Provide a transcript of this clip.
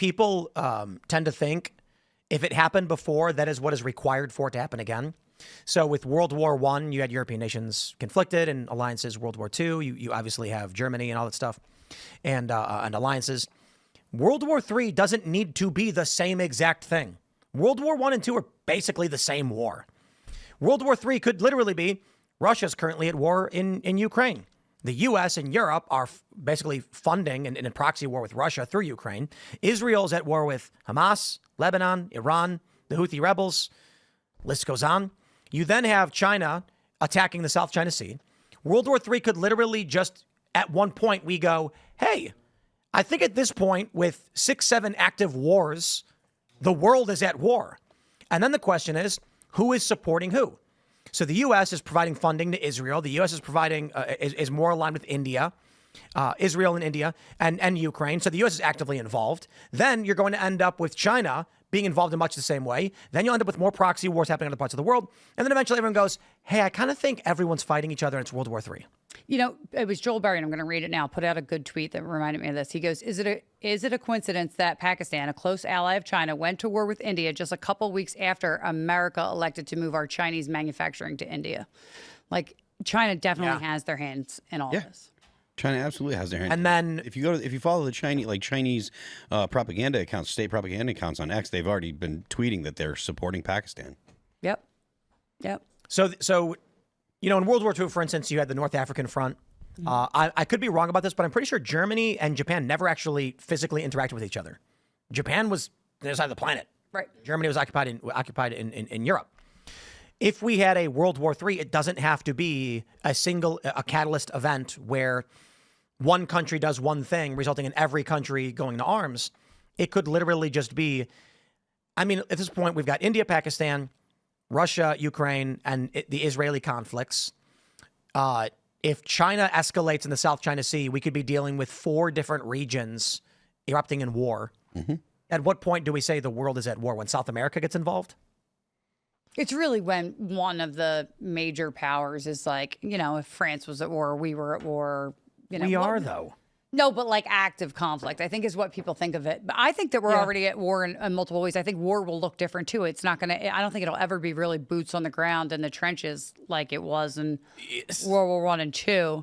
people tend to think if it happened before, that is what is required for it to happen again. So with World War I, you had European nations conflicted and alliances. World War II, you obviously have Germany and all that stuff and alliances. World War III doesn't need to be the same exact thing. World War I and II are basically the same war. World War III could literally be Russia's currently at war in Ukraine. The U.S. and Europe are basically funding in a proxy war with Russia through Ukraine. Israel's at war with Hamas, Lebanon, Iran, the Houthi rebels. List goes on. You then have China attacking the South China Sea. World War III could literally just, at one point, we go, hey, I think at this point, with 6, 7 active wars, the world is at war. And then the question is, who is supporting who? So the U.S. is providing funding to Israel. The U.S. is providing is more aligned with India, Israel and India and Ukraine. So the U.S. is actively involved. Then you're going to end up with China being involved in much the same way. Then you'll end up with more proxy wars happening in other parts of the world. And then eventually everyone goes, hey, I kind of think everyone's fighting each other and it's World War III. You know, it was Joel Berry, and I'm going to read it now, put out a good tweet that reminded me of this. He goes, is it a coincidence that Pakistan, a close ally of China, went to war with India just a couple weeks after America elected to move our Chinese manufacturing to India? Like, China definitely has their hands in all this. China absolutely has their hands. And then if you follow the Chinese propaganda accounts, state propaganda accounts on X, they've already been tweeting that they're supporting Pakistan. Yep. So you know, in World War II, for instance, you had the North African Front. I could be wrong about this, but I'm pretty sure Germany and Japan never actually physically interacted with each other. Japan was the other side of the planet. Right. Germany was occupied in Europe. If we had a World War III, it doesn't have to be a catalyst event where one country does one thing, resulting in every country going to arms. It could literally just be, I mean, at this point, we've got India, Pakistan, Russia, Ukraine, and the Israeli conflicts. If China escalates in the South China Sea, we could be dealing with 4 different regions erupting in war. Mm-hmm. At what point do we say the world is at war? When South America gets involved? It's really when one of the major powers is like, you know, if France was at war, we were at war. You know, we are, though. No, but like active conflict, I think is what people think of it. But I think that we're already at war in multiple ways. I think war will look different too. It's not going to, I don't think it'll ever be really boots on the ground in the trenches like it was in World War I and II.